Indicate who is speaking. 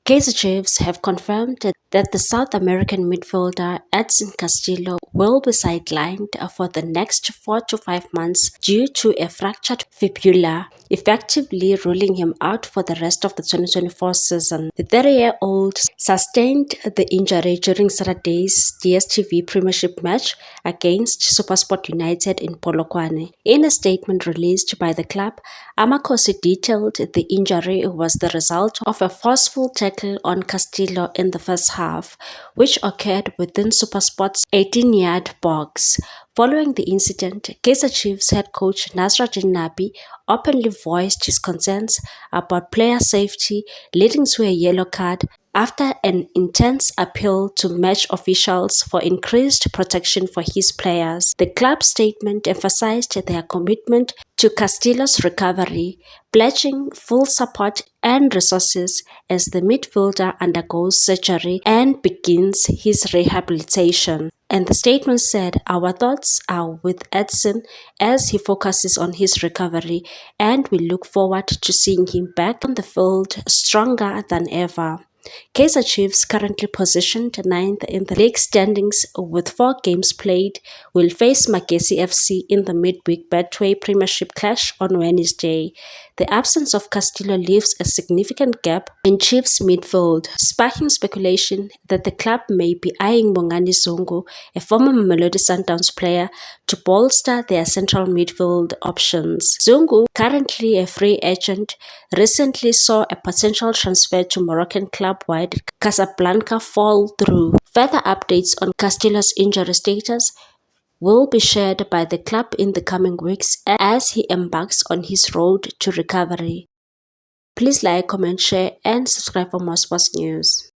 Speaker 1: Kaizer Chiefs have confirmed that the South American midfielder Edson will be sidelined for the next 4 to 5 months due to a fractured fibula, effectively ruling him out for the rest of the 2024 season. The 30-year-old sustained the injury during Saturday's DStv Premiership match against SuperSport United in Polokwane. In a statement released by the club, Amakhosi detailed the injury was the result of a forceful tackle on Castillo in the first half, which occurred within SuperSport's 18-yard box. Following the incident, Kaizer Chiefs head coach Nasruddin Nabi openly voiced his concerns about player safety, leading to a yellow card after an intense appeal to match officials for increased protection for his players. The club statement emphasized their commitment to Castillo's recovery, pledging full support and resources as the midfielder undergoes surgery and begins his rehabilitation. And the statement said, "Our thoughts are with Edson as he focuses on his recovery, and we look forward to seeing him back on the field stronger than ever." Kaizer Chiefs, currently positioned ninth in the league standings with 4 games played, will face Amakhosi FC in the midweek Betway Premiership clash on Wednesday. The absence of Castillo leaves a significant gap in Chiefs midfield, sparking speculation that the club may be eyeing Bongani Zungu, a former Mamelodi Sundowns player, to bolster their central midfield options. Zungu, currently a free agent, recently saw a potential transfer to Moroccan club wide Casablanca fall through. Further updates on Castillo's injury status will be shared by the club in the coming weeks as he embarks on his road to recovery. Please like, comment, share, and subscribe for more sports news.